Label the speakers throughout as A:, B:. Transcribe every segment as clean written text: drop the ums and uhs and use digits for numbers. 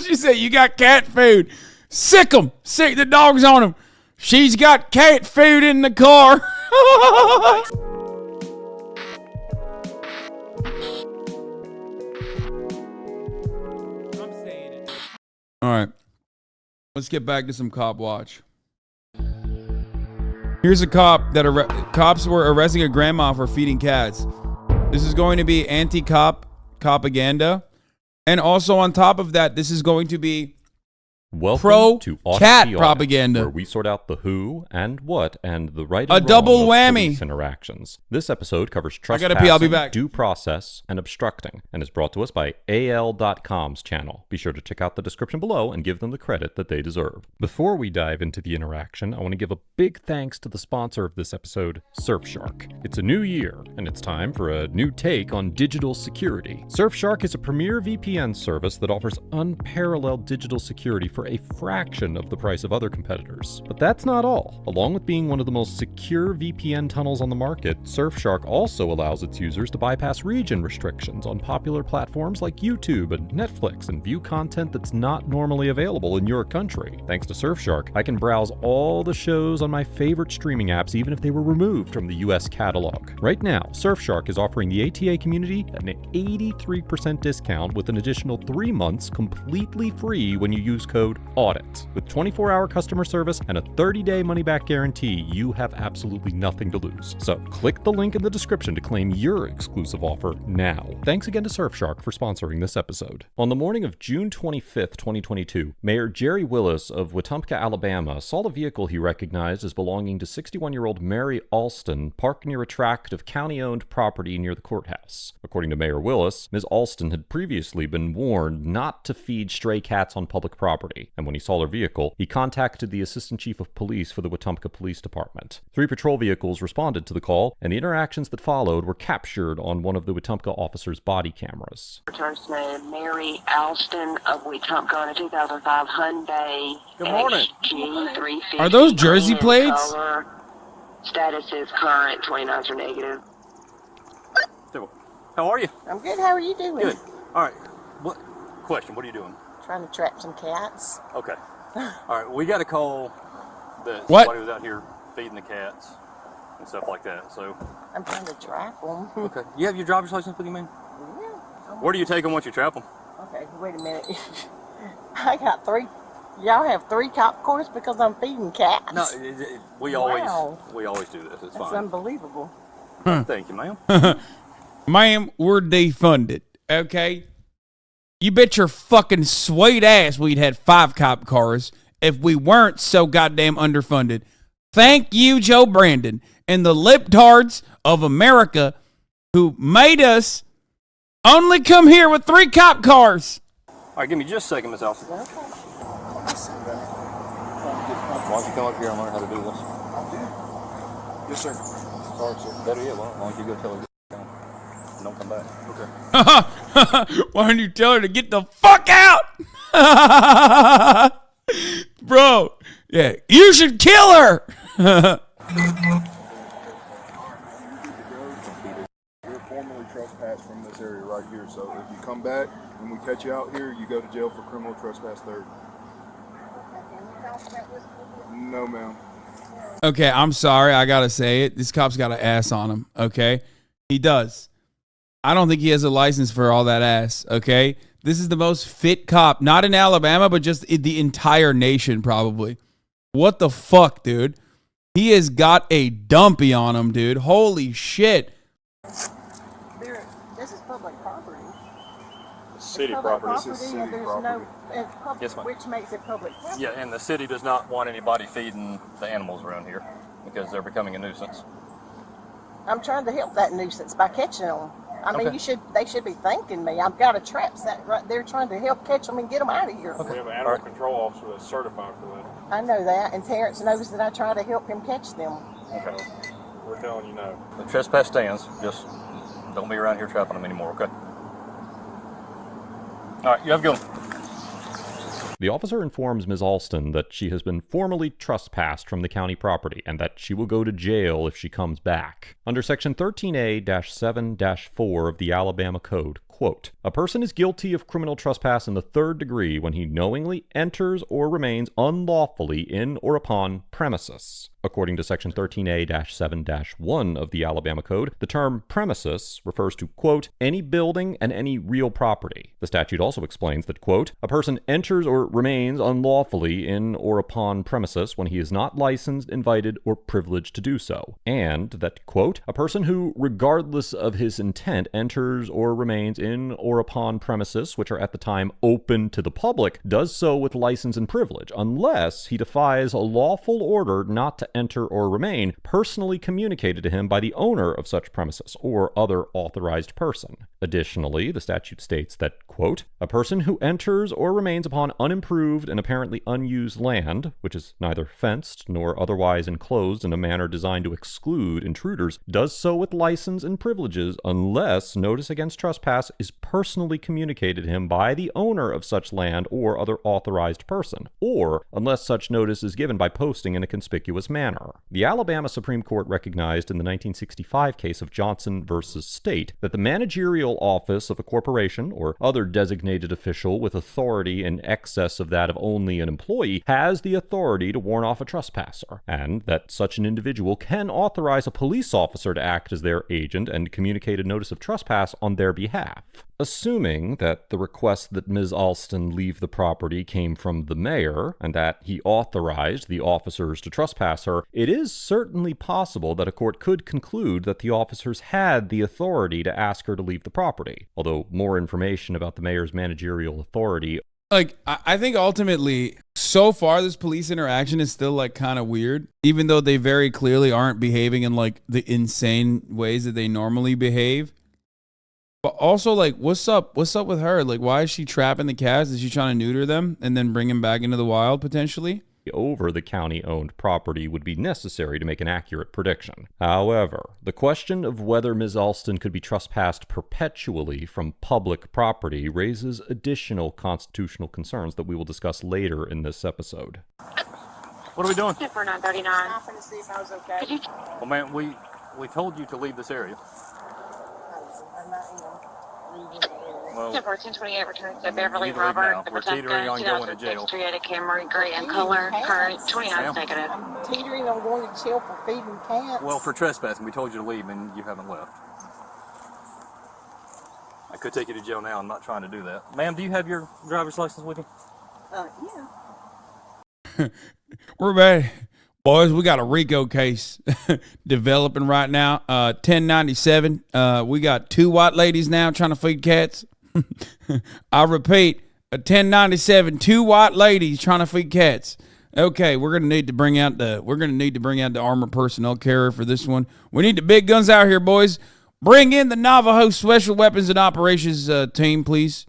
A: She said, you got cat food. Sick them. Sick the dogs on them. She's got cat food in the car. All right. Let's get back to some cop watch. Here's a cop that cops were arresting a grandma for feeding cats. This is going to be anti-cop propaganda. And also on top of that, this is going to be
B: Welcome to Audit
A: cat
B: the Audit,
A: propaganda,
B: where we sort out the who and what and the right and
A: a
B: wrong
A: double
B: of
A: whammy
B: police interactions. This episode covers
A: I gotta
B: trespassing,
A: pee, I'll be back.
B: due process, and obstructing, and is brought to us by AL.com's channel. Be sure to check out the description below and give them the credit that they deserve. Before we dive into the interaction, I want to give a big thanks to the sponsor of this episode, Surfshark. It's a new year, and it's time for a new take on digital security. Surfshark is a premier VPN service that offers unparalleled digital security for a fraction of the price of other competitors. But that's not all. Along with being one of the most secure VPN tunnels on the market, Surfshark also allows its users to bypass region restrictions on popular platforms like YouTube and Netflix and view content that's not normally available in your country. Thanks to Surfshark, I can browse all the shows on my favorite streaming apps even if they were removed from the US catalog. Right now, Surfshark is offering the ATA community an 83% discount with an additional 3 months completely free when you use code AUDIT. With 24-hour customer service and a 30-day money-back guarantee, you have absolutely nothing to lose. So click the link in the description to claim your exclusive offer now. Thanks again to Surfshark for sponsoring this episode. On the morning of June 25th, 2022, Mayor Jerry Willis of Wetumpka, Alabama, saw the vehicle he recognized as belonging to 61-year-old Mary Alston parked near a tract of county-owned property near the courthouse. According to Mayor Willis, Ms. Alston had previously been warned not to feed stray cats on public property, and when he saw her vehicle, he contacted the Assistant Chief of Police for the Wetumpka Police Department. 3 patrol vehicles responded to the call, and the interactions that followed were captured on one of the Wetumpka officers' body cameras.
C: Returns to Mary Alston of Wetumpka on a 2005 Hyundai.
D: Good morning.
C: XG350.
A: Are those jersey
C: Green in
A: plates?
C: color. Status is current, 29s are negative.
D: How are you?
E: I'm good. How are you doing?
D: Good. All right. What question? What are you doing?
E: Trying to trap some cats.
D: Okay. All right. We got a call that
A: What?
D: somebody was out here feeding the cats and stuff like that. So.
E: I'm trying to trap them.
D: Okay. You have your driver's license with you, man?
E: Yeah.
D: Where do you take them once you trap them?
E: Okay. Wait a minute. I got 3. Y'all have 3 cop cars because I'm feeding cats.
D: No, we
E: Wow.
D: always do this. It's
E: That's
D: fine.
E: unbelievable.
D: Thank you, ma'am.
A: Ma'am, we're defunded, okay? You bet your fucking sweet ass we'd had 5 cop cars if we weren't so goddamn underfunded. Thank you, Joe Brandon, and the libtards of America who made us only come here with 3 cop cars.
D: All right, give me just a second, Miss Alston.
E: Okay.
D: Why don't you come up here and learn how to do this?
F: Yes, sir.
D: Sorry, sir. Better yet, why don't you go tell her to don't come back?
F: Okay.
A: Why don't you tell her to get the fuck out? Bro, yeah, you should kill her.
F: You're formally trespassed from this area right here. So if you come back and we catch you out here, you go to jail for criminal trespass third. No, ma'am.
A: Okay, I'm sorry. I got to say it. This cop's got an ass on him, okay? He does. I don't think he has a license for all that ass, okay? This is the most fit cop, not in Alabama, but just in the entire nation, probably. What the fuck, dude? He has got a dumpy on him, dude. Holy shit.
E: This is public property.
F: City
E: Public
F: property.
E: property,
F: This is city
E: and there's
F: property.
E: no public,
D: Yes, ma'am.
E: which makes it public property.
D: Yeah, and the city does not want anybody feeding the animals around here because they're becoming a nuisance.
E: I'm trying to help that nuisance by catching them. I mean,
D: Okay.
E: they should be thanking me. I've got a trap set right there trying to help catch them and get them out of here.
D: Okay.
F: We have an animal control officer that's certified for that.
E: I know that, and Terrence knows that I try to help him catch them.
D: Okay.
F: We're telling you no.
D: The trespass stands. Just don't be around here trapping them anymore, okay? All right, you have a good one.
B: The officer informs Ms. Alston that she has been formally trespassed from the county property and that she will go to jail if she comes back. Under Section 13A-7-4 of the Alabama Code, quote, a person is guilty of criminal trespass in the third degree when he knowingly enters or remains unlawfully in or upon premises. According to Section 13A-7-1 of the Alabama Code, the term premises refers to, quote, any building and any real property. The statute also explains that, quote, a person enters or remains unlawfully in or upon premises when he is not licensed, invited, or privileged to do so, and that, quote, a person who, regardless of his intent, enters or remains in or upon premises which are at the time open to the public, does so with license and privilege, unless he defies a lawful order not to enter or remain personally communicated to him by the owner of such premises or other authorized person. Additionally, the statute states that, quote, a person who enters or remains upon unimproved and apparently unused land, which is neither fenced nor otherwise enclosed in a manner designed to exclude intruders, does so with license and privileges unless notice against trespass is personally communicated to him by the owner of such land or other authorized person, or unless such notice is given by posting in a conspicuous manner. The Alabama Supreme Court recognized in the 1965 case of Johnson versus State that the managerial office of a corporation or other designated official with authority in excess of that of only an employee has the authority to warn off a trespasser, and that such an individual can authorize a police officer to act as their agent and communicate a notice of trespass on their behalf. Assuming that the request that Ms. Alston leave the property came from the mayor and that he authorized the officers to trespass her, it is certainly possible that a court could conclude that the officers had the authority to ask her to leave the property, although more information about the mayor's managerial authority.
A: Like, I think ultimately, so far, this police interaction is still, like, kind of weird, even though they very clearly aren't behaving in, like, the insane ways that they normally behave. But also, like, what's up with her? Like, why is she trapping the cats? Is she trying to neuter them and then bring them back into the wild, potentially?
B: Over the county-owned property would be necessary to make an accurate prediction. However, the question of whether Ms. Alston could be trespassed perpetually from public property raises additional constitutional concerns that we will discuss later in this episode.
D: What are we doing?
C: For 939.
E: I'm going to see if I was okay.
D: Well, man, we told you to leave this area.
E: I'm not even leaving the area.
D: Well,
C: 1028 returns to Beverly
D: you need to leave now.
C: Robert, the
D: We're teetering on going to jail.
C: 2006 Toyota Camry, gray in color, current 29
D: Ma'am?
C: negative.
E: I'm teetering on going to jail for feeding cats.
D: well, for trespassing, we told you to leave and you haven't left. I could take you to jail now. I'm not trying to do that. Ma'am, do you have your driver's license with you?
E: Yeah.
A: We're back. Boys, we got a RICO case developing right now. 1097. We got two white ladies now trying to feed cats. I repeat, a 1097, two white ladies trying to feed cats. Okay, we're gonna need to bring out the armored personnel carrier for this one. We need the big guns out here, boys. Bring in the Navajo Special Weapons and Operations team, please.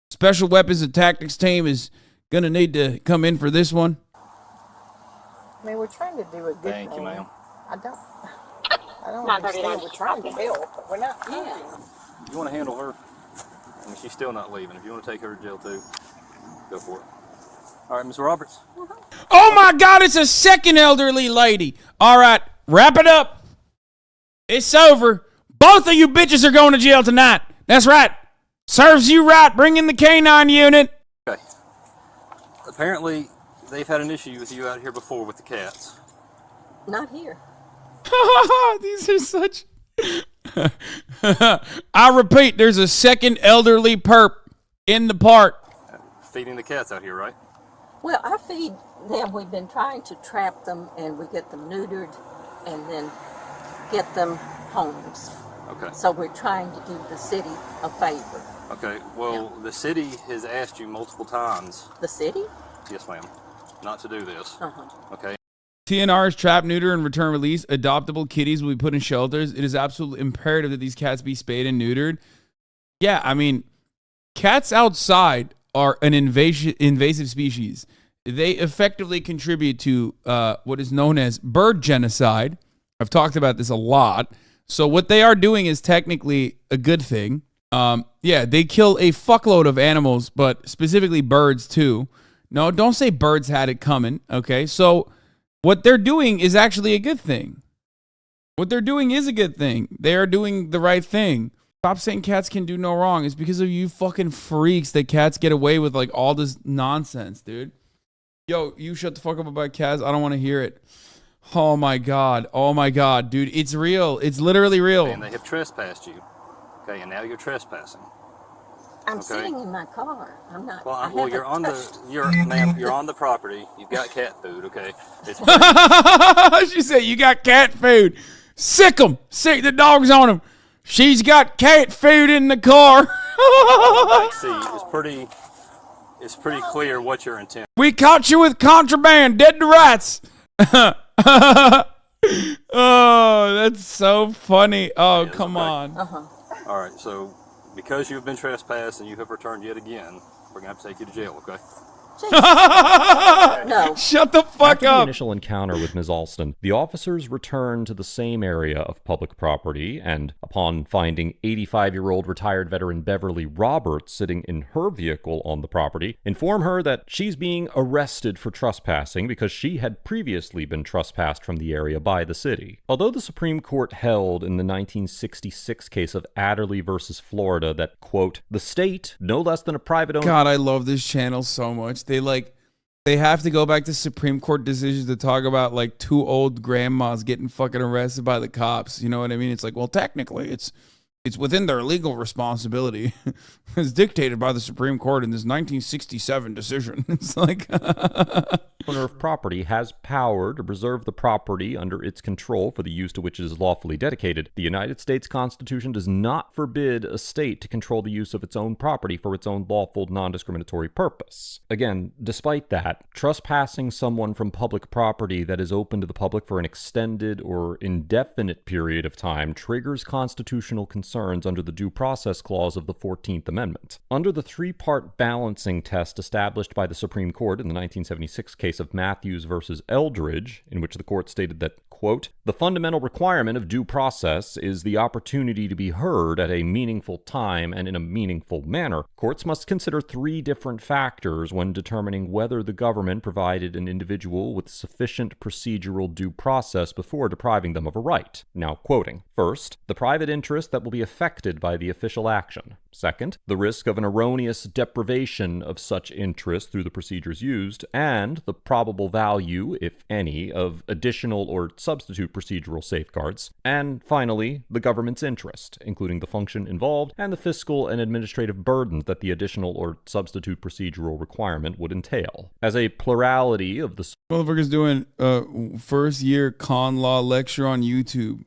A: Special Weapons and Tactics team is gonna need to come in for this one.
E: I mean, we're trying to do a good thing.
D: Thank you, ma'am.
E: I don't understand. We're trying to help, but we're not. Yeah.
D: You want to handle her? I mean, she's still not leaving. If you want to take her to jail too, go for it. All right, Ms. Roberts.
A: Oh my God, it's a second elderly lady. All right, wrap it up. It's over. Both of you bitches are going to jail tonight. That's right. Serves you right. Bring in the K-9 unit.
D: Okay. Apparently, they've had an issue with you out here before with the cats.
E: Not here.
A: These are such... I repeat, there's a second elderly perp in the park.
D: Feeding the cats out here, right?
G: Well, I feed them. We've been trying to trap them, and we get them neutered and then get them homes.
D: Okay.
G: So we're trying to do the city a favor.
D: Okay, well, the city has asked you multiple times.
G: The city?
D: Yes, ma'am. Not to do this. Okay.
A: TNR's trap, neuter, and return release. Adoptable kitties will be put in shelters. It is absolutely imperative that these cats be spayed and neutered. Yeah, I mean, cats outside are an invasive species. They effectively contribute to what is known as bird genocide. I've talked about this a lot. So what they are doing is technically a good thing. Yeah, they kill a fuckload of animals, but specifically birds too, No, don't say birds had it coming. Okay, so what they're doing is actually a good thing. What they're doing is a good thing. They are doing the right thing. Stop saying cats can do no wrong. It's because of you fucking freaks that cats get away with like all this nonsense, dude. Yo, you shut the fuck up about cats. I don't want to hear it. Oh my god, dude, it's real. It's literally real.
D: And they have trespassed you. Okay, and now you're trespassing.
G: I'm sitting in my car. I'm not.
D: Well, you're on the property. You've got cat food. Okay.
A: She said you got cat food. Sick them. Sick the dogs on them. She's got cat food in the car.
D: It's pretty clear what your intent.
A: We caught you with contraband. Dead to rights. Oh, that's so funny. Oh,
D: Yes,
A: come
D: okay.
A: on.
D: All right, so because you've been trespassed and you have returned yet again, we're gonna have to take you to jail. Okay.
G: No.
A: Shut the fuck
B: After the
A: up.
B: initial encounter with Ms. Alston, the officers returned to the same area of public property, and upon finding 85-year-old retired veteran Beverly Roberts sitting in her vehicle on the property, inform her that she's being arrested for trespassing because she had previously been trespassed from the area by the city. Although the Supreme Court held in the 1966 case of Adderley versus Florida that, quote, the state, no less than a private owner...
A: God, I love this channel so much. They have to go back to Supreme Court decisions to talk about like two old grandmas getting fucking arrested by the cops. You know what I mean? It's like, well, technically, it's within their legal responsibility. It's dictated by the Supreme Court in this 1967 decision. It's like
B: owner of property has power to preserve the property under its control for the use to which it is lawfully dedicated. The United States Constitution does not forbid a state to control the use of its own property for its own lawful, non-discriminatory purpose. Again, despite that, trespassing someone from public property that is open to the public for an extended or indefinite period of time triggers constitutional concerns under the Due Process Clause of the 14th Amendment. Under the three-part balancing test established by the Supreme Court in the 1976 case of Matthews versus Eldridge, in which the court stated that, quote, the fundamental requirement of due process is the opportunity to be heard at a meaningful time and in a meaningful manner. Courts must consider three different factors when determining whether the government provided an individual with sufficient procedural due process before depriving them of a right. Now quoting, first, the private interest that will be affected by the official action. Second, the risk of an erroneous deprivation of such interest through the procedures used, and the probable value, if any, of additional or substitute procedural safeguards. And finally, the government's interest, including the function involved and the fiscal and administrative burdens that the additional or substitute procedural requirement would entail. As a plurality of the
A: motherfuckers doing first year con law lecture on YouTube.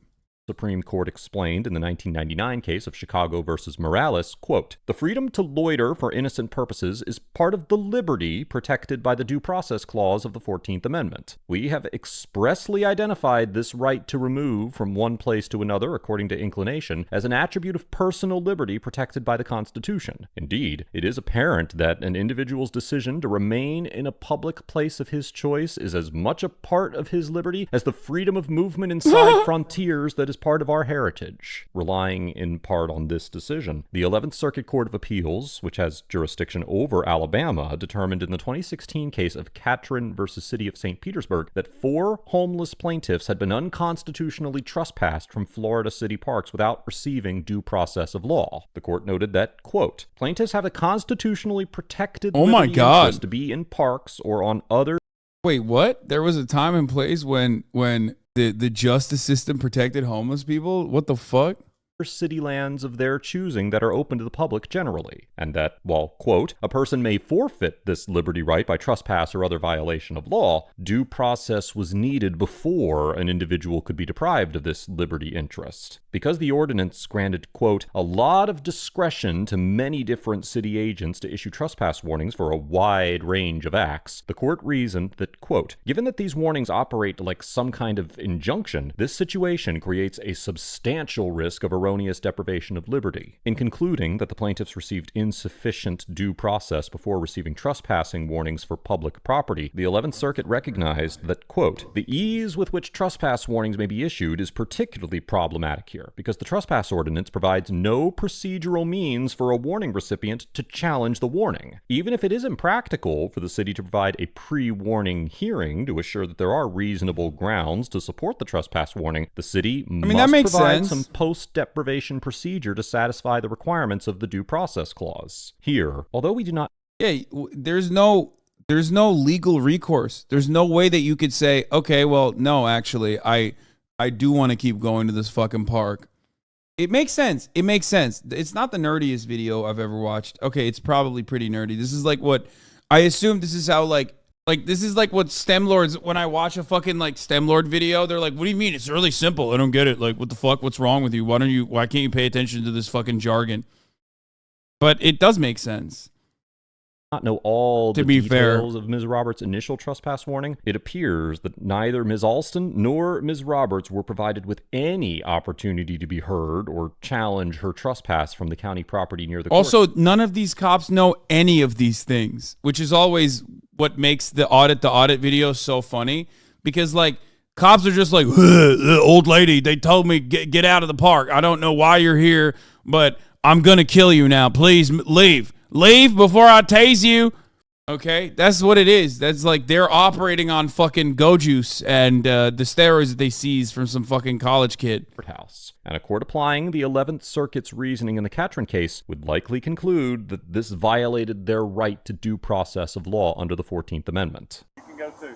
B: Supreme Court explained in the 1999 case of Chicago versus Morales, quote, the freedom to loiter for innocent purposes is part of the liberty protected by the Due Process Clause of the 14th Amendment. We have expressly identified this right to remove from one place to another according to inclination as an attribute of personal liberty protected by the Constitution. Indeed, it is apparent that an individual's decision to remain in a public place of his choice is as much a part of his liberty as the freedom of movement inside frontiers that is part of our heritage. Relying in part on this decision, the 11th Circuit Court of Appeals, which has jurisdiction over Alabama, determined in the 2016 case of Catron versus City of St. Petersburg that 4 homeless plaintiffs had been unconstitutionally trespassed from Florida city parks without receiving due process of law. The court noted that, quote, plaintiffs have a constitutionally protected interest to be in parks or on other...
A: Wait, what? There was a time and place when the justice system protected homeless people? What the fuck?
B: city lands of their choosing that are open to the public generally, and that, while, quote, a person may forfeit this liberty right by trespass or other violation of law, due process was needed before an individual could be deprived of this liberty interest. Because the ordinance granted, quote, a lot of discretion to many different city agents to issue trespass warnings for a wide range of acts, the court reasoned that, quote, given that these warnings operate like some kind of injunction, this situation creates a substantial risk of erroneous erroneous deprivation of liberty. In concluding that the plaintiffs received insufficient due process before receiving trespassing warnings for public property, the 11th Circuit recognized that, quote, the ease with which trespass warnings may be issued is particularly problematic here, because the trespass ordinance provides no procedural means for a warning recipient to challenge the warning. Even if it is impractical for the city to provide a pre-warning hearing to assure that there are reasonable grounds to support the trespass warning, the city must provide some post-deprivation procedure to satisfy the requirements of the due process clause. Here, although we do not...
A: Yeah, there's no legal recourse. There's no way that you could say, okay, well, no, actually, I do want to keep going to this fucking park. It makes sense. It makes sense. It's not the nerdiest video I've ever watched. Okay, it's probably pretty nerdy. This is like what I assume this is how like this is like what STEM Lords, when I watch a fucking like STEM Lord video, they're like, what do you mean? It's really simple. I don't get it. Like, what the fuck? What's wrong with you? Why can't you pay attention to this fucking jargon? But it does make sense.
B: Not know all the
A: be fair
B: details of Ms. Roberts' initial trespass warning, it appears that neither Ms. Alston nor Ms. Roberts were provided with any opportunity to be heard or challenge her trespass from the county property near the court.
A: Also, none of these cops know any of these things, which is always what makes the Audit the Audit video so funny, because like cops are just like, old lady, they told me get out of the park. I don't know why you're here, but I'm gonna kill you now. Please leave. Leave before I tase you. Okay, that's what it is. That's like they're operating on fucking go juice and the steroids that they seize from some fucking college kid.
B: House. And a court applying the 11th Circuit's reasoning in the Catron case would likely conclude that this violated their right to due process of law under the 14th Amendment.
D: You can go too.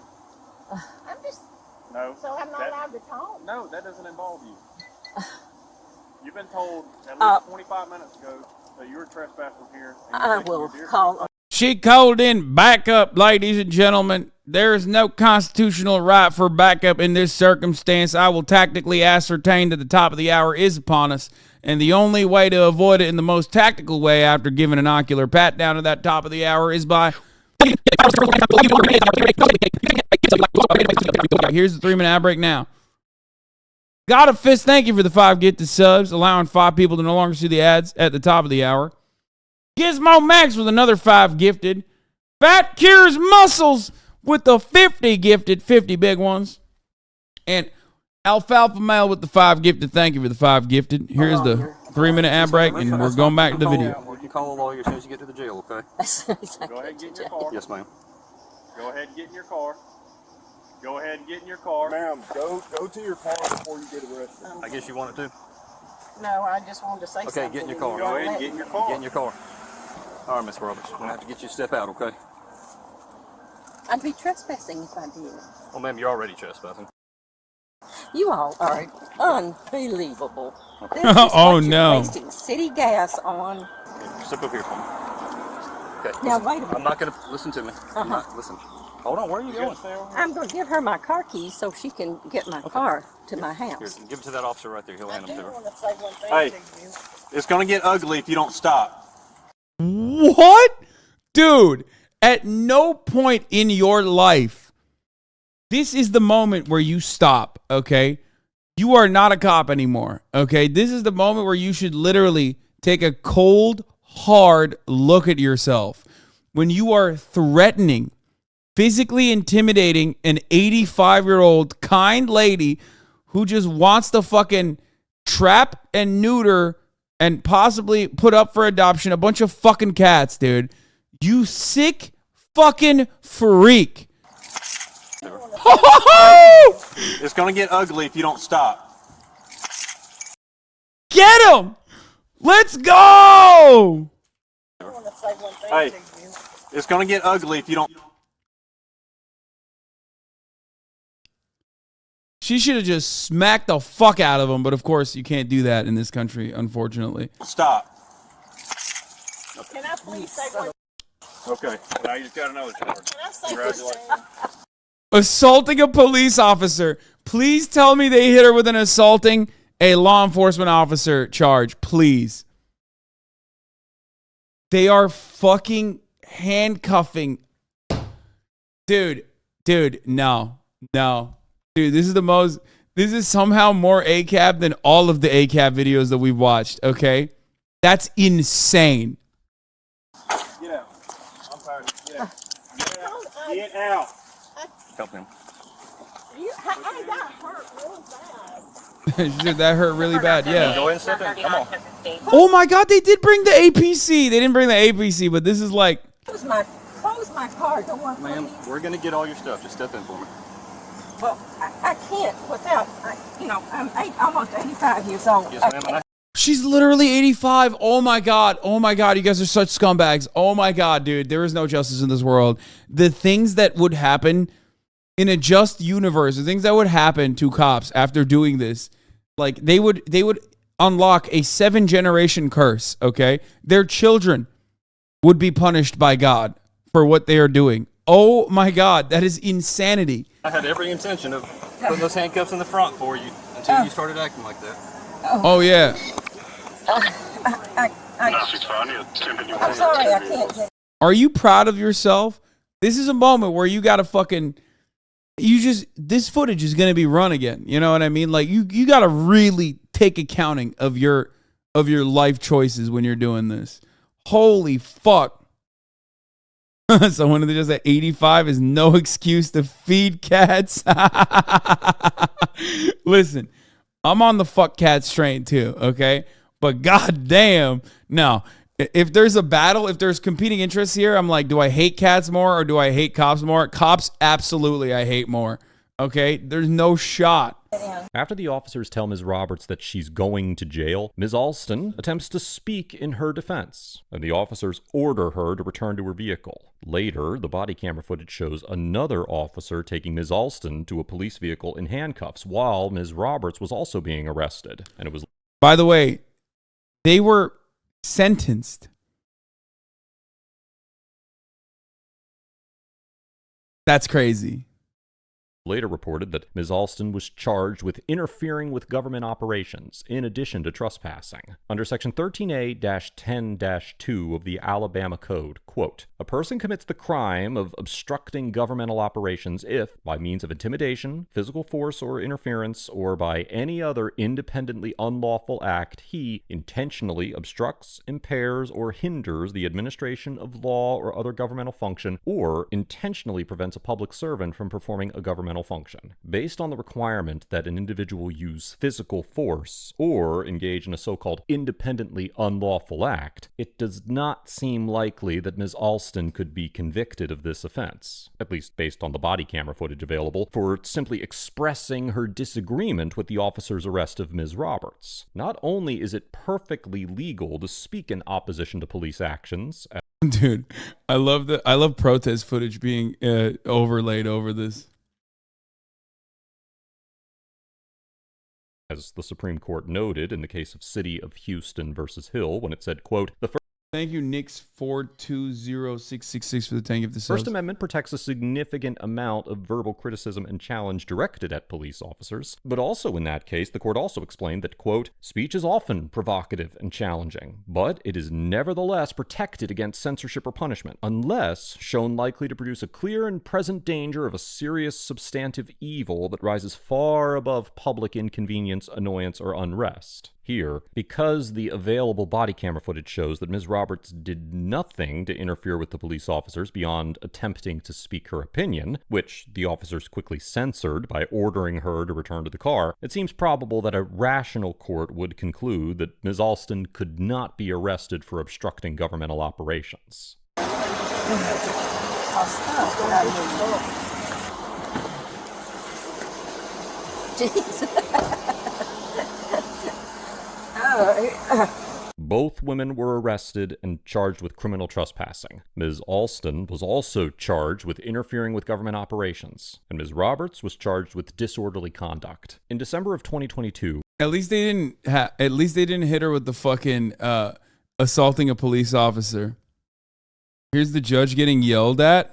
E: I'm just.
D: No.
E: So I'm not allowed to talk?
D: No, that doesn't involve you. You've been told at least 25 minutes ago that you were trespassing here.
G: I will call.
A: She called in backup, ladies and gentlemen. There is no constitutional right for backup in this circumstance. I will tactically ascertain that the top of the hour is upon us, and the only way to avoid it in the most tactical way after giving an ocular pat down to that top of the hour is by... Here's the 3-minute ad break now. Got a fist thank you for the 5 gifted subs, allowing 5 people to no longer see the ads at the top of the hour. Gizmo Max with another 5 gifted. Fat Cures Muscles with the 50 gifted, 50 big ones. And Alfalfa Male with the 5 gifted. Thank you for the 5 gifted. Here's the 3-minute ad break, and we're going back to the video.
D: You can call a lawyer as soon as you get to the jail, okay?
G: Go
D: ahead and get in your car. Yes, ma'am. Go ahead and get in your car. Go ahead and get in your car.
F: Ma'am, go to your car before you get arrested.
D: I guess you wanted to.
E: No, I just wanted to say something.
D: Okay, get in your car. Go ahead and get in your car. Get in your car. All right, Miss Roberts. I'm going to have to get you to step out, okay?
G: I'd be trespassing if I did.
D: Well, ma'am, you're already trespassing.
G: You all are unbelievable. This is
A: Oh,
G: what you're
A: no.
G: wasting city gas on.
D: Step up here for me. Okay.
G: Now,
D: listen.
G: wait a minute.
D: I'm not going to listen to me. I'm not, listen. Hold on. Where are you going?
G: I'm going to give her my car keys so she can get my car to my
D: Here,
G: house.
D: give it to that officer right there. He'll hand them to her.
E: want to say one thing
D: Hey.
E: to you.
D: It's going to get ugly if you don't stop.
A: What? Dude, at no point in your life, this is the moment where you stop, okay? You are not a cop anymore, okay? This is the moment where you should literally take a cold, hard look at yourself. When you are threatening, physically intimidating an 85-year-old kind lady who just wants to fucking trap and neuter and possibly put up for adoption a bunch of fucking cats, dude. You sick fucking freak.
D: It's going to get ugly if you don't stop.
A: Get him! Let's go!
E: I want to say one thing
D: Hey.
E: to you.
D: It's going to get ugly if you don't
A: She should have just smacked the fuck out of him, but of course you can't do that in this country, unfortunately.
D: stop.
E: Can I please say one?
D: Okay. Now you just got another charge.
E: Can I say
D: Congratulations.
E: something?
A: Assaulting a police officer. Please tell me they hit her with an assaulting a law enforcement officer charge, please. They are fucking handcuffing. Dude, no. Dude, this is the most, This is somehow more ACAB than all of the ACAB videos that we've watched, okay? That's insane.
D: Get out. I'm tired. Get out. Get out. Help him.
E: I got hurt real bad.
A: She said that hurt really bad, yeah.
D: Go ahead and step in. Come on.
A: Oh my God, they did bring the APC. They didn't bring the APC, but this is like...
G: Close my car. Don't want
D: Ma'am, we're going to get all your stuff. Just step in for me.
G: Well, I can't without, I'm almost 85 years old.
D: Yes, ma'am. And
A: She's literally 85. Oh my God. Oh my God. You guys are such scumbags. Oh my God, dude. There is no justice in this world. The things that would happen in a just universe, the things that would happen to cops after doing this, like they would unlock a 7-generation curse, okay? Their children would be punished by God for what they are doing. Oh my God. That is insanity.
D: I had every intention of putting those handcuffs in the front for you until you started acting like that.
A: Oh yeah.
G: I'm sorry, I can't get.
A: Are you proud of yourself? This is a moment where you gotta this footage is gonna be run again. You know what I mean? Like you gotta really take accounting of your life choices when you're doing this. Holy fuck. Someone just at 85 is no excuse to feed cats. Listen, I'm on the fuck cats train too, okay? But goddamn, no. If there's a battle, if there's competing interests here, I'm like, do I hate cats more or do I hate cops more? Cops, absolutely, I hate more. Okay? There's no shot.
B: After the officers tell Ms. Roberts that she's going to jail, Ms. Alston attempts to speak in her defense, and the officers order her to return to her vehicle. Later, the body camera footage shows another officer taking Ms. Alston to a police vehicle in handcuffs while Ms. Roberts was also being arrested. And it was...
A: By the way, they were sentenced. That's crazy.
B: Later reported that Ms. Alston was charged with interfering with government operations in addition to trespassing. Under Section 13A-10-2 of the Alabama Code, quote, a person commits the crime of obstructing governmental operations if, by means of intimidation, physical force or interference, or by any other independently unlawful act, he intentionally obstructs, impairs, or hinders the administration of law or other governmental function, or intentionally prevents a public servant from performing a governmental function. Based on the requirement that an individual use physical force or engage in a so-called independently unlawful act, it does not seem likely that Ms. Alston could be convicted of this offense, at least based on the body camera footage available, for simply expressing her disagreement with the officer's arrest of Ms. Roberts. Not only is it perfectly legal to speak in opposition to police actions,
A: Dude, I love protest footage being overlaid over this.
B: as the Supreme Court noted in the case of City of Houston versus Hill, when it said, quote, the
A: Thank you, Nix420666 for the 10 gift subs.
B: First Amendment protects a significant amount of verbal criticism and challenge directed at police officers. But also in that case, the court also explained that, quote, speech is often provocative and challenging, but it is nevertheless protected against censorship or punishment, unless shown likely to produce a clear and present danger of a serious substantive evil that rises far above public inconvenience, annoyance, or unrest. Here, because the available body camera footage shows that Ms. Roberts did nothing to interfere with the police officers beyond attempting to speak her opinion, which the officers quickly censored by ordering her to return to the car, it seems probable that a rational court would conclude that Ms. Alston could not be arrested for obstructing governmental operations. Both women were arrested and charged with criminal trespassing. Ms. Alston was also charged with interfering with government operations, and Ms. Roberts was charged with disorderly conduct. In December of 2022,
A: at least they didn't hit her with the fucking assaulting a police officer. Here's the judge getting yelled at.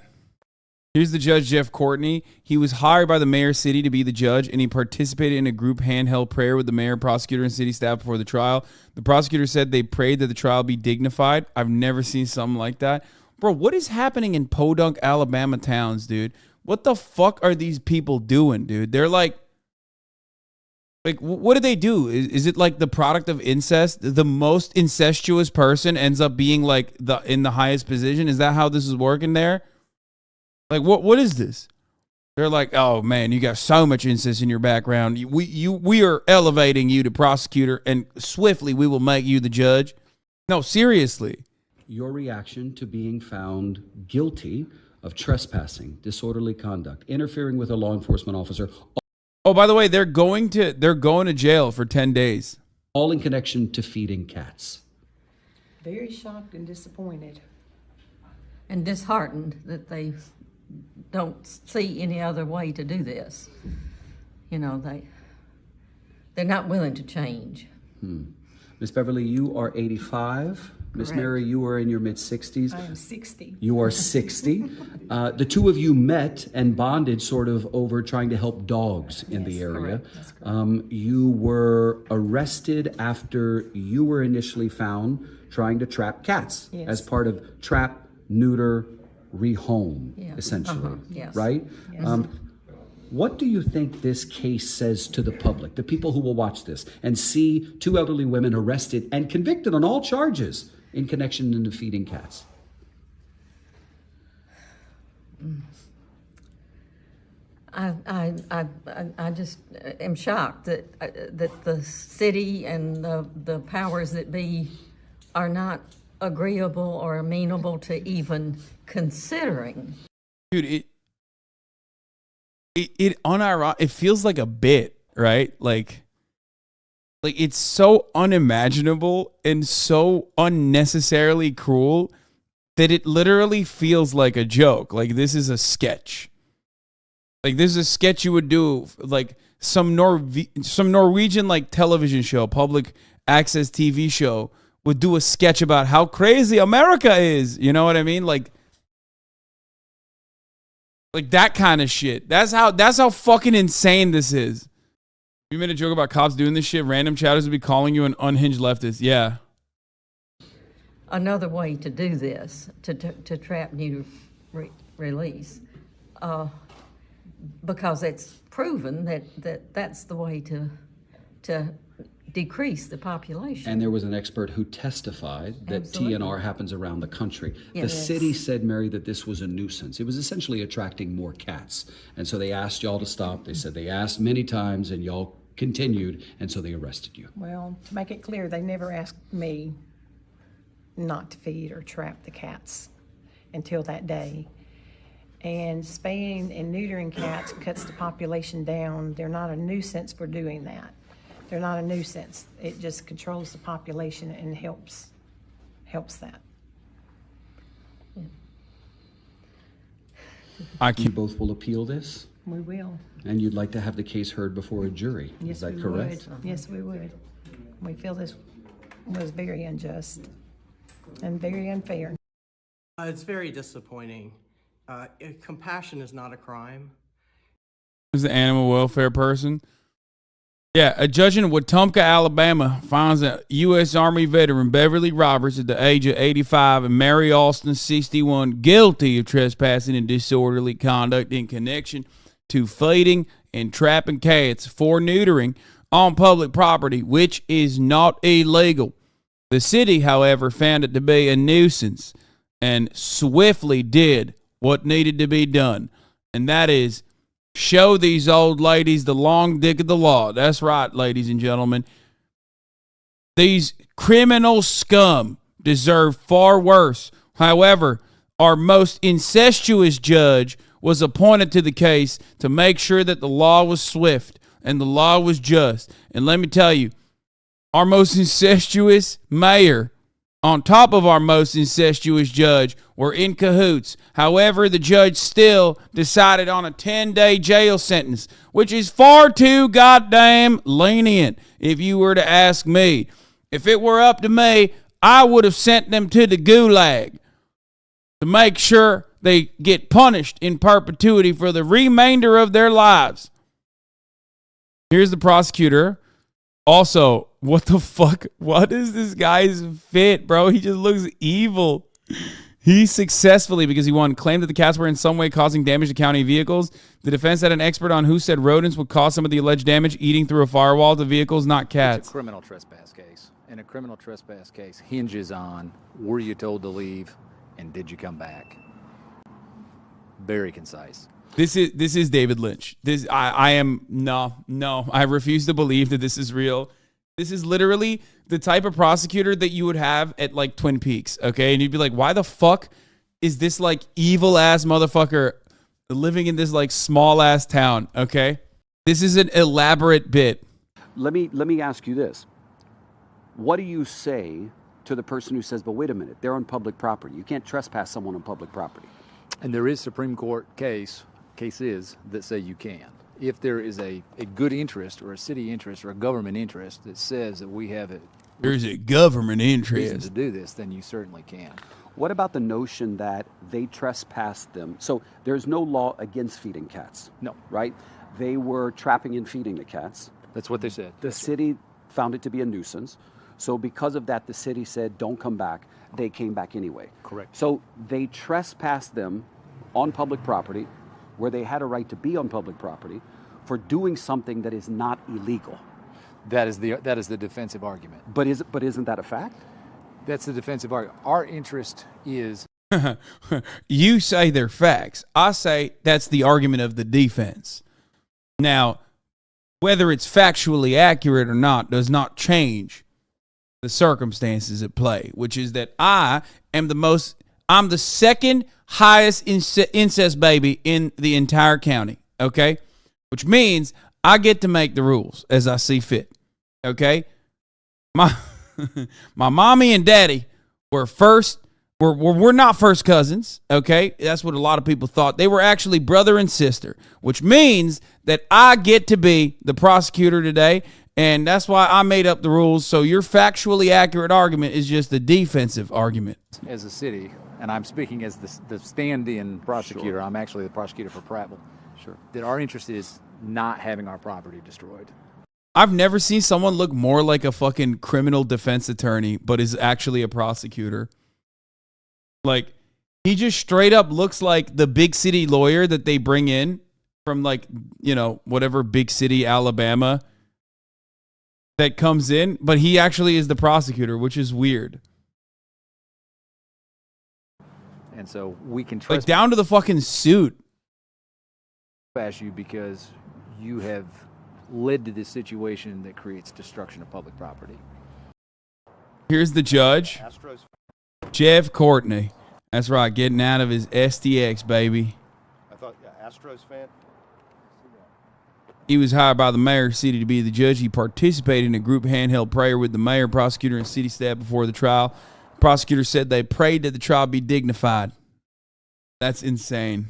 A: Here's the judge, Jeff Courtney. He was hired by the mayor of city to be the judge, and he participated in a group handheld prayer with the mayor, prosecutor, and city staff before the trial. The prosecutor said they prayed that the trial be dignified. I've never seen something like that. Bro, what is happening in Podunk, Alabama towns, dude? What the fuck are these people doing, dude? They're like, Like, what do they do? Is it like the product of incest? The most incestuous person ends up being like in the highest position. Is that how this is working there? Like, what is this? They're like, oh man, you got so much incest in your background. We are elevating you to prosecutor, and swiftly we will make you the judge. No, seriously.
H: Your reaction to being found guilty of trespassing, disorderly conduct, interfering with a law enforcement officer.
A: Oh, by the way, they're going to jail for 10 days.
H: All in connection to feeding cats.
E: Very shocked and disappointed.
G: And disheartened that they don't see any other way to do this. You know, they're not willing to change.
H: Miss Beverly, you are 85. Miss Mary, you are in your mid-60s.
E: I am 60.
H: You are 60. The two of you met and bonded sort of over trying to help dogs in the area.
E: Correct. That's correct.
H: You were arrested after you were initially found trying to trap cats as part of trap, neuter, rehome, essentially.
G: Yes.
H: Right?
E: Yes.
H: What do you think this case says to the public, the people who will watch this and see two elderly women arrested and convicted on all charges in connection to feeding cats?
G: I just am shocked that the city and the powers that be are not agreeable or amenable to even considering.
A: Dude, it feels like a bit, right? Like it's so unimaginable and so unnecessarily cruel that it literally feels like a joke. Like this is a sketch. Like this is a sketch you would do, like some Norwegian like television show, public access TV show would do a sketch about how crazy America is. You know what I mean? Like that kind of shit. That's how fucking insane this is. You made a joke about cops doing this shit. Random chatters would be calling you an unhinged leftist. Yeah.
G: Another way to do this, to trap new release, because it's proven that's the way to decrease the population.
H: And there was an expert who testified that
G: Absolutely.
H: TNR happens around the country.
G: Yes.
H: The city said, Mary, that this was a nuisance. It was essentially attracting more cats. And so they asked y'all to stop. They said they asked many times and y'all continued, and so they arrested you.
E: Well, to make it clear, they never asked me not to feed or trap the cats until that day. And spaying and neutering cats cuts the population down. They're not a nuisance for doing that. They're not a nuisance. It just controls the population and helps that.
H: You both will appeal this,
E: We will.
H: and you'd like to have the case heard before a jury.
E: Yes,
H: Is that
E: we
H: correct?
E: would. Yes, we would. We feel this was very unjust and very unfair.
I: It's very disappointing. Compassion is not a crime.
A: Is the animal welfare person? Yeah, a judge in Wetumpka, Alabama, finds a U.S. Army veteran, Beverly Roberts, at the age of 85, and Mary Alston, 61, guilty of trespassing and disorderly conduct in connection to feeding and trapping cats for neutering on public property, which is not illegal. The city, however, found it to be a nuisance and swiftly did what needed to be done, and that is show these old ladies the long dick of the law. That's right, ladies and gentlemen. These criminal scum deserve far worse. However, our most incestuous judge was appointed to the case to make sure that the law was swift and the law was just. And let me tell you, our most incestuous mayor, on top of our most incestuous judge, were in cahoots. However, the judge still decided on a 10-day jail sentence, which is far too goddamn lenient, if you were to ask me. If it were up to me, I would have sent them to the gulag to make sure they get punished in perpetuity for the remainder of their lives. Here's the prosecutor. Also, what the fuck? What is this guy's fit, bro? He just looks evil. He successfully, because he won, claimed that the cats were in some way causing damage to county vehicles. The defense had an expert on who said rodents would cause some of the alleged damage, eating through a firewall to vehicles, not cats.
J: It's a criminal trespass case. And a criminal trespass case hinges on, were you told to leave and did you come back? Very concise.
A: This is David Lynch. I refuse to believe that this is real. This is literally the type of prosecutor that you would have at like Twin Peaks, okay? And you'd be like, why the fuck is this like evil ass motherfucker living in this like small ass town, okay? This is an elaborate bit.
H: Let me ask you this. What do you say to the person who says, but wait a minute, they're on public property. You can't trespass someone on public property.
J: And there is Supreme Court cases that say you can. If there is a good interest or a city interest or a government interest that says that we have
A: There's a government
J: reason
A: interest
J: to do this, then you certainly can.
H: What about the notion that they trespassed them? So there's no law against feeding cats.
J: No.
H: Right? They were trapping and feeding the cats.
J: That's what they said.
H: The city found it to be a nuisance. So because of that, the city said, don't come back. They came back anyway.
J: Correct.
H: So they trespassed them on public property, where they had a right to be on public property, for doing something that is not illegal.
J: That is the defensive argument.
H: But isn't that a fact?
J: That's the defensive argument. Our interest is...
A: You say they're facts. I say that's the argument of the defense. Now, whether it's factually accurate or not does not change the circumstances at play, which is that I'm the second highest incest baby in the entire county, okay? Which means I get to make the rules as I see fit, okay? My mommy and daddy were not first cousins, okay? That's what a lot of people thought. They were actually brother and sister, which means that I get to be the prosecutor today, and that's why I made up the rules. So your factually accurate argument is just a defensive argument.
J: As a city, and I'm speaking as the stand-in prosecutor, sure. I'm actually the prosecutor for Prattville.
H: Sure.
J: That our interest is not having our property destroyed.
A: I've never seen someone look more like a fucking criminal defense attorney, but is actually a prosecutor. Like, he just straight up looks like the big city lawyer that they bring in from, like, you know, whatever big city, Alabama, that comes in, but he actually is the prosecutor, which is weird.
J: And so we can
A: like down to the fucking suit.
J: Trespass you because you have led to this situation that creates destruction of public property.
A: Here's the judge, Jeff Courtney. That's right, getting out of his STX, baby.
F: I thought, Astros fan.
A: He was hired by the mayor of the city to be the judge. He participated in a group handheld prayer with the mayor, prosecutor, and city staff before the trial. The prosecutor said they prayed that the trial be dignified. That's insane.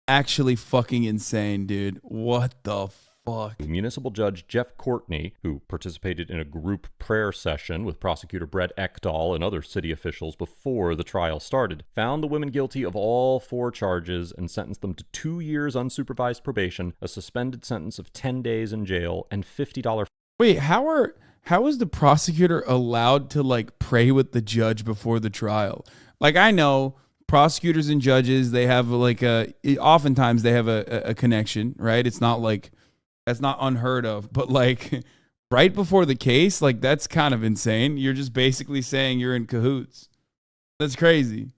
A: Actually fucking insane, dude. What the fuck?
B: Municipal Judge Jeff Courtney, who participated in a group prayer session with Prosecutor Brett Ekdahl and other city officials before the trial started, found the women guilty of all 4 charges and sentenced them to 2 years unsupervised probation, a suspended sentence of 10 days in jail, and $50.
A: Wait, how is the prosecutor allowed to like pray with the judge before the trial? Like, I know prosecutors and judges, they have like oftentimes they have a connection, right? It's not like, that's not unheard of, but like right before the case, like that's kind of insane. You're just basically saying you're in cahoots. That's crazy.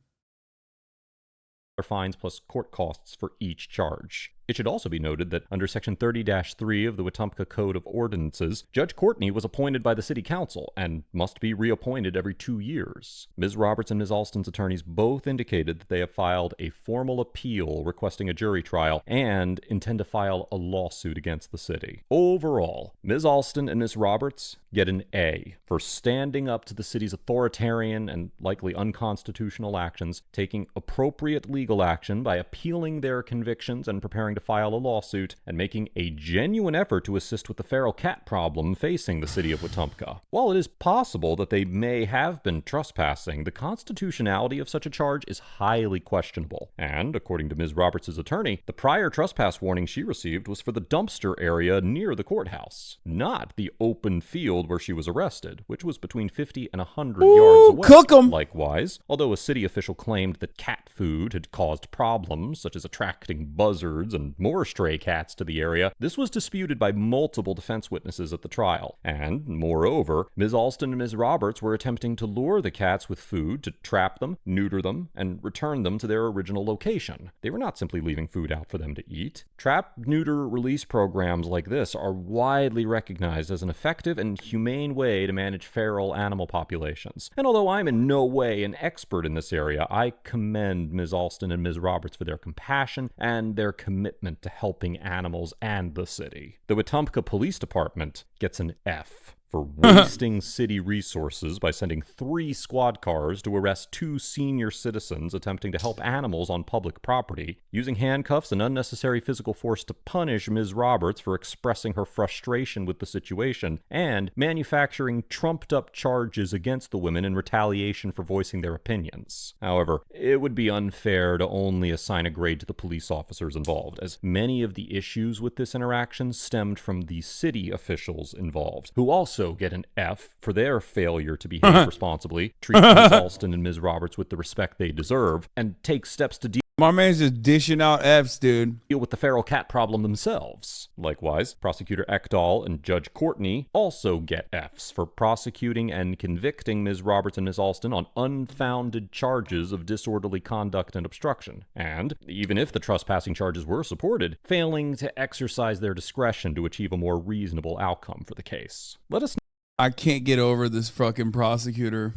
B: Fines plus court costs for each charge. It should also be noted that under Section 30-3 of the Wetumpka Code of Ordinances, Judge Courtney was appointed by the City Council and must be reappointed every 2 years. Ms. Roberts and Ms. Alston's attorneys both indicated that they have filed a formal appeal requesting a jury trial and intend to file a lawsuit against the city. Overall, Ms. Alston and Ms. Roberts get an A for standing up to the city's authoritarian and likely unconstitutional actions, taking appropriate legal action by appealing their convictions and preparing preparing to file a lawsuit and making a genuine effort to assist with the feral cat problem facing the city of Wetumpka. While it is possible that they may have been trespassing, the constitutionality of such a charge is highly questionable. And, according to Ms. Roberts' attorney, the prior trespass warning she received was for the dumpster area near the courthouse, not the open field where she was arrested, which was between 50 and 100 yards away.
A: Cook 'em.
B: Likewise, although a city official claimed that cat food had caused problems, such as attracting buzzards and more stray cats to the area, this was disputed by multiple defense witnesses at the trial. And, moreover, Ms. Alston and Ms. Roberts were attempting to lure the cats with food to trap them, neuter them, and return them to their original location. They were not simply leaving food out for them to eat. Trap, neuter, release programs like this are widely recognized as an effective and humane way to manage feral animal populations. And although I'm in no way an expert in this area, I commend Ms. Alston and Ms. Roberts for their compassion and their commitment to helping animals and the city. The Wetumpka Police Department gets an F for wasting city resources by sending 3 squad cars to arrest 2 senior citizens attempting to help animals on public property, using handcuffs and unnecessary physical force to punish Ms. Roberts for expressing her frustration with the situation, and manufacturing trumped-up charges against the women in retaliation for voicing their opinions. However, it would be unfair to only assign a grade to the police officers involved, as many of the issues with this interaction stemmed from the city officials involved, who also get an F for their failure to behave responsibly, treat Ms. Alston and Ms. Roberts with the respect they deserve, and take steps to deal
A: My man's just dishing out Fs, dude.
B: with the feral cat problem themselves. Likewise, Prosecutor Ekdahl and Judge Courtney also get Fs for prosecuting and convicting Ms. Roberts and Ms. Alston on unfounded charges of disorderly conduct and obstruction, and, even if the trespassing charges were supported, failing to exercise their discretion to achieve a more reasonable outcome for the case. Let us
A: I can't get over this fucking prosecutor.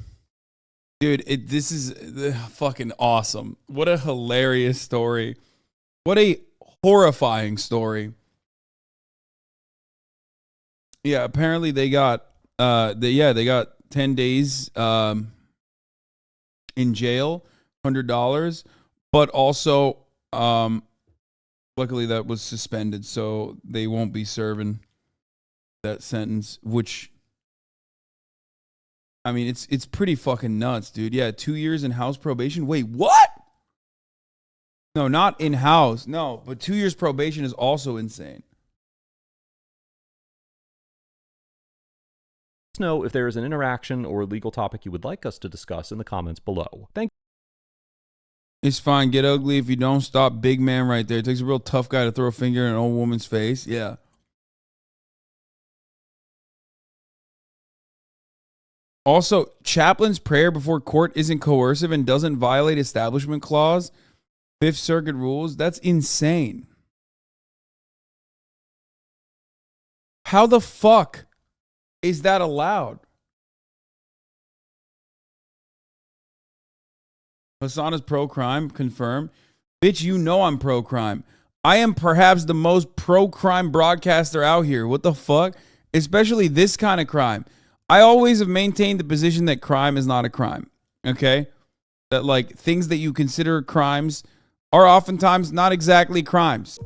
A: Dude, this is fucking awesome. What a hilarious story. What a horrifying story. Yeah, apparently they got they got 10 days in jail, $100, but also luckily that was suspended, so they won't be serving that sentence, which I mean, it's pretty fucking nuts, dude. Yeah, 2 years in house probation. Wait, what? No, not in house. No, but 2 years probation is also insane.
B: Let us know if there is an interaction or legal topic you would like us to discuss in the comments below. Thank you.
A: It's fine. Get ugly if you don't stop. Big man right there. It takes a real tough guy to throw a finger in an old woman's face. Yeah. Also, chaplain's prayer before court isn't coercive and doesn't violate Establishment Clause, Fifth Circuit rules. That's insane. How the fuck is that allowed? Hasan is pro-crime, confirmed. Bitch, you know I'm pro-crime. I am perhaps the most pro-crime broadcaster out here. What the fuck? Especially this kind of crime. I always have maintained the position that crime is not a crime, okay? That, like, things that you consider crimes are oftentimes not exactly crimes.